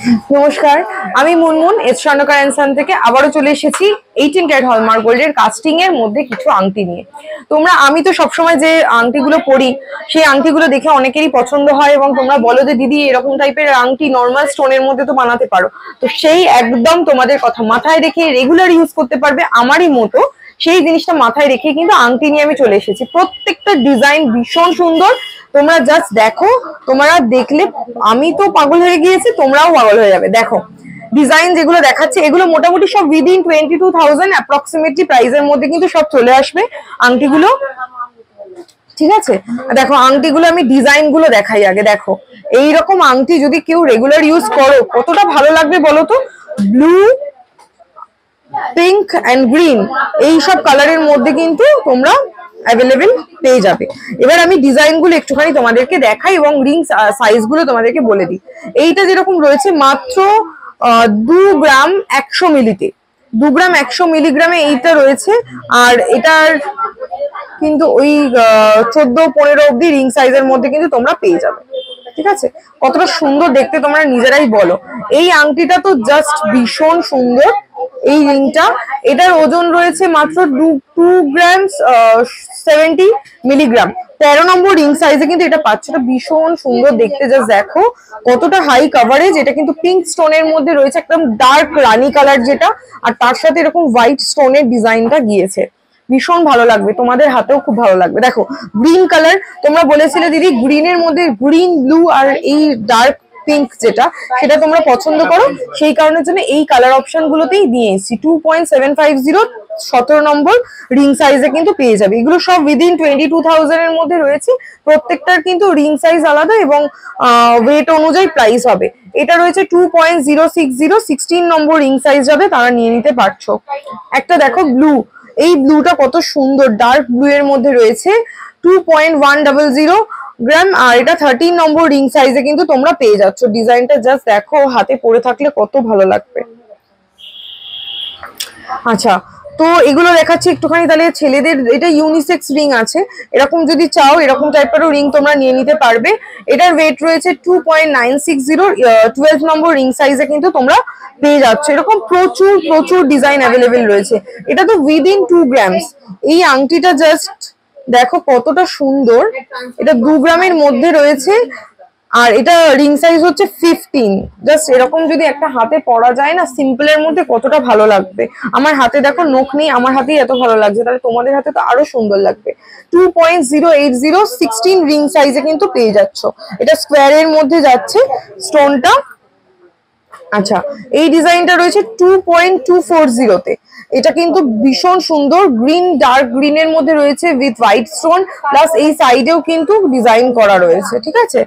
নমস্কার, আমি মুনমুন এস স্বর্ণকার অ্যান্ড থেকে আবারও চলে এসেছি 18 ক্যারেট হলমার্ক গোল্ডের কাস্টিং এর মধ্যে কিছু আংটি নিয়ে। আমি তো সবসময় যে আংটিগুলো পরি সেই আংটিগুলো দেখে অনেকেরই পছন্দ হয় এবং তোমরা বলো যে দিদি এরকম টাইপের আংটি নর্মাল স্টোনের মধ্যে তো বানাতে পারো। তো সেই একদম তোমাদের কথা মাথায় রেখে রেগুলার ইউজ করতে পারবে আমারই মতো সেই জিনিসটা মাথায় রেখে কিন্তু আংটি নিয়ে আমি চলে এসেছি। প্রত্যেকটা ডিজাইন ভীষণ সুন্দর, তোমরা জাস্ট দেখো, তোমরা দেখলে আমি তো পাগল হয়ে গিয়েছি, তোমরাও পাগল হয়ে যাবে। দেখো ডিজাইন যেগুলো দেখাচ্ছে এগুলো মোটামুটি সব উইদিন 22,000 অ্যাপ্রক্সিমেটলি প্রাইসের মধ্যে কিন্তু সব চলে আসবে আংটিগুলো, ঠিক আছে? দেখো আংটিগুলো আমি ডিজাইন গুলো দেখাই আগে। দেখো এইরকম আংটি যদি কেউ রেগুলার ইউজ করো কতটা ভালো লাগবে বলো তো। ব্লু, পিঙ্ক এন্ড গ্রিন এই সব কালারের মধ্যে কিন্তু তোমরা অ্যাভেলেবেল পেয়ে যাবে। এবার আমি ডিজাইন গুলো একটুখানি তোমাদেরকে দেখাই এবং রিং সাইজ গুলো তোমাদেরকে বলে দিই। এইটা যেরকম রয়েছে মাত্র 2 গ্রাম 100 মিলিতে, 2 গ্রাম 100 মিলিগ্রামে এইটা রয়েছে। আর এটার কিন্তু ওই 14-15 অব্দি রিং সাইজের মধ্যে কিন্তু তোমরা পেয়ে যাবে, ঠিক আছে? কতটা সুন্দর দেখতে তোমরা নিজেরাই বলো। এই আংটিটা তো জাস্ট ভীষণ সুন্দর। এই রিংটা, এটার ওজন রয়েছে মাত্র 2 গ্রাম 70 মিলিগ্রাম, 13 নম্বর রিং সাইজে কিন্তু এটা পাচ্ছ। এটা ভীষণ সুন্দর দেখতে, জাস্ট দেখো কতটা হাই কভারেজ। এটা কিন্তু পিঙ্ক স্টোনের মধ্যে রয়েছে, একদম ডার্ক রানী কালার যেটা, আর তার সাথে এরকম হোয়াইট স্টোনের ডিজাইনটা গিয়েছে। ভীষণ ভালো লাগবে, তোমাদের হাতেও খুব ভালো লাগবে। দেখো গ্রিন কালার, তোমরা বলেছিলে দিদি গ্রিনের মধ্যে গ্রিন, ব্লু আর এই ডার্ক পিঙ্ক যেটা সেটা তোমরা পছন্দ করো, সেই কারণের জন্য এই কালার অপশন গুলোতেই দিয়ে এসেছি। 2.750 17 নম্বর রিং সাইজে কিন্তু পেয়ে যাবে। এগুলো সব উইদিন 22,000 এর মধ্যে রয়েছে। প্রত্যেকটার কিন্তু রিং সাইজ আলাদা এবং ওয়েট অনুযায়ী প্রাইস হবে। এটা রয়েছে 2.060 16 নম্বর রিং সাইজ যাবে, তারা নিয়ে নিতে পারছো। একটা দেখো ব্লু, এই ব্লুটা কত সুন্দর, ডার্ক ব্লু এর মধ্যে রয়েছে, 2.100 গ্রাম, আর এটা 13 নম্বর রিং সাইজে কিন্তু তোমরা পেয়ে যাচ্ছ। ডিজাইনটা জাস্ট দেখো, হাতে পরে থাকলে কত ভালো লাগবে। আচ্ছা, তো এগুলো দেখাচ্ছি একটুখানি। তাহলে ছেলেদের এটা ইউনিসেক্স রিং আছে, এরকম যদি চাও এরকম টাইপেরও রিং তোমরা নিয়ে নিতে পারবে। এটার ওয়েট রয়েছে 2.960, 12 নম্বর রিং সাইজে কিন্তু তোমরা পেয়ে যাচ্ছ। এরকম প্রচুর প্রচুর ডিজাইন অ্যাভেলেবেল রয়েছে। এটা তো উইদিন 2 গ্রামস। এই আংটিটা জাস্ট দেখো কতটা সুন্দর, এটা 2 গ্রামের মধ্যে রয়েছে আর এটা রিং সাইজ হচ্ছে 15। জাস্ট এরকম যদি একটা হাতে পরা যায় না সিম্পলের মধ্যে, কতটা ভালো লাগবে। আমার হাতে দেখো নখ নেই, আমার হাতেই এত ভালো লাগছে, তাহলে তোমাদের হাতে তো আরো সুন্দর লাগবে। 2.080 16 রিং সাইজে কিন্তু পেয়ে যাচ্ছ। এটা স্কোয়ারের মধ্যে যাচ্ছে স্টোনটা। আচ্ছা, এই ডিজাইনটা রয়েছে 2.240 তে। এটা কিন্তু ভীষণ সুন্দর, গ্রিন, ডার্ক গ্রিনের মধ্যে রয়েছে উইথ হোয়াইট স্টোন, প্লাস এই সাইডেও কিন্তু ডিজাইন করা রয়েছে, ঠিক আছে?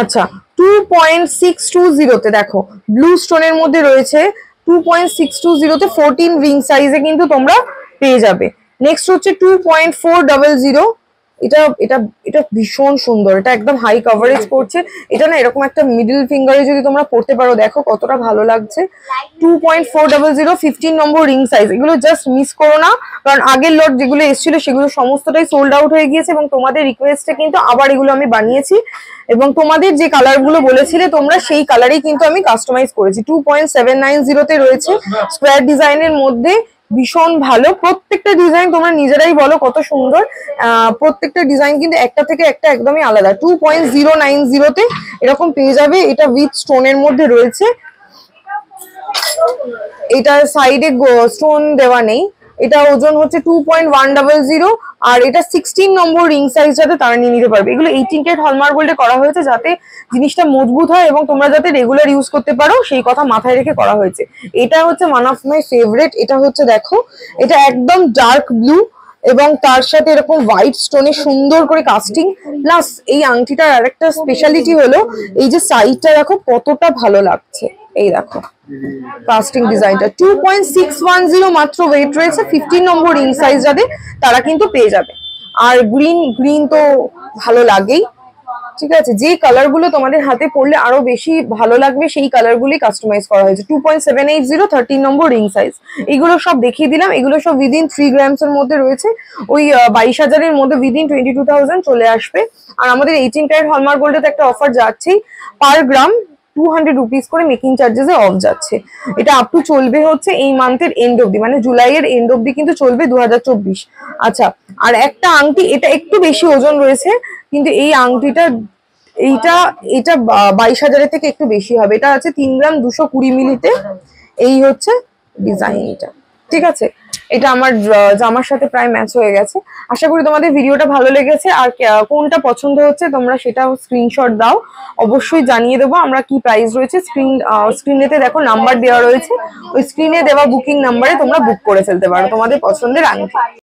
আচ্ছা, 2.620 তে দেখো ব্লু স্টোনের মধ্যে রয়েছে, 2.620 তে 14 রিং সাইজে কিন্তু তোমরা পেয়ে যাবে। নেক্সট হচ্ছে 2.400। এটা এটা এটা ভীষণ সুন্দর, এটা একদম হাই কভারেজ করছে। এটা না এরকম একটা মিডল ফিঙ্গারে যদি তোমরা পড়তে পারো, দেখো কতটা ভালো লাগছে। 2.400 15 নম্বর রিং সাইজ। এগুলো জাস্ট মিস করো না, কারণ আগের লট যেগুলো এসেছিল সেগুলো সমস্তটাই সোল্ড আউট হয়ে গিয়েছে এবং তোমাদের রিকোয়েস্টে কিন্তু আবার এগুলো আমি বানিয়েছি এবং তোমাদের যে কালার গুলো বলেছিলে তোমরা সেই কালারই কিন্তু আমি কাস্টমাইজ করেছি। 2.790 তে রয়েছে, স্কোয়ার ডিজাইনের মধ্যে, ভীষণ ভালো। প্রত্যেকটা ডিজাইন তোমরা নিজেরাই বলো কত সুন্দর। প্রত্যেকটা ডিজাইন কিন্তু একটা থেকে একটা একদমই আলাদা। 2.090 তে এরকম পেয়ে যাবে। এটা উইথ স্টোনের মধ্যে রয়েছে, এটা সাইডে স্টোন দেওয়া নেই। এটা ওজন হচ্ছে 2.100 আর এটা 16 নম্বর রিং সাইজ যাতে তারা নিয়ে নিতে পারবে। এগুলো 18 ক্যারেট হলমার্ক গোল্ডে করা হয়েছে যাতে জিনিসটা মজবুত হয় এবং তোমরা যাতে রেগুলার ইউজ করতে পারো সেই কথা মাথায় রেখে করা হয়েছে। এটা হচ্ছে ওয়ান অফ মাই ফেভারিট। এটা হচ্ছে দেখো, এটা একদম ডার্ক ব্লু এবং তার সাথে এরকম হোয়াইট স্টোনে সুন্দর করে কাস্টিং, প্লাস এই আংটিটার আরেকটা স্পেশালিটি হলো এই যে সাইডটা দেখো কতটা ভালো লাগছে। এই দেখো কাস্টিং ডিজাইনটা, 2.610 মাত্র ওয়েট রয়েছে। 15 নম্বর রিং সাইজ যাদের তারা কিন্তু পেয়ে যাবে। আর গ্রিন, গ্রিন তো ভালো লাগেই। ঠিক আছে, যে কালার গুলো তোমাদের হাতে পড়লে আরো বেশি ভালো লাগবে সেই কালার গুলি কাস্টমাইজ করা হয়েছে। 2.780 13 নম্বর রিং সাইজ, এগুলো সব দেখিয়ে দিলাম। এগুলো সব উইদিন 3 গ্রামস এর মধ্যে রয়েছে, ওই 22,000 মধ্যে উইদিন 22,000 চলে আসবে। আর আমাদের 18 ক্যারেট হলমার্ক গোল্ডে একটা অফার যাচ্ছেই, পার গ্রাম 200 রুপিস করে মেকিং চার্জেস এ অফ যাচ্ছে। এটা আপ টু চলবে হচ্ছে এই মান্থের এন্ড অব্দি, মানে জুলাইয়ের এন্ড অব্দি কিন্তু চলবে 2024। আচ্ছা, আর একটা আংটি, এটা একটু বেশি ওজন রয়েছে, কিন্তু এই আংটিটা এইটা এটা 22,000 থেকে একটু বেশি হবে। এটা আছে 3 গ্রাম 220 মিলিতে। এই হচ্ছে ডিজাইনটা, ঠিক আছে। এটা আমার জামার সাথে প্রায় ম্যাচ হয়ে গেছে। আশা করি তোমাদের ভিডিওটা ভালো লেগেছে। আর কোনটা পছন্দ হচ্ছে তোমরা সেটা স্ক্রিনশট দাও, অবশ্যই জানিয়ে দেবো আমরা কি প্রাইস রয়েছে। স্ক্রিনেতে দেখো নাম্বার দেওয়া রয়েছে, ওই স্ক্রিনে দেওয়া বুকিং নাম্বারে তোমরা বুক করে ফেলতে পারো তোমাদের পছন্দের আংটি।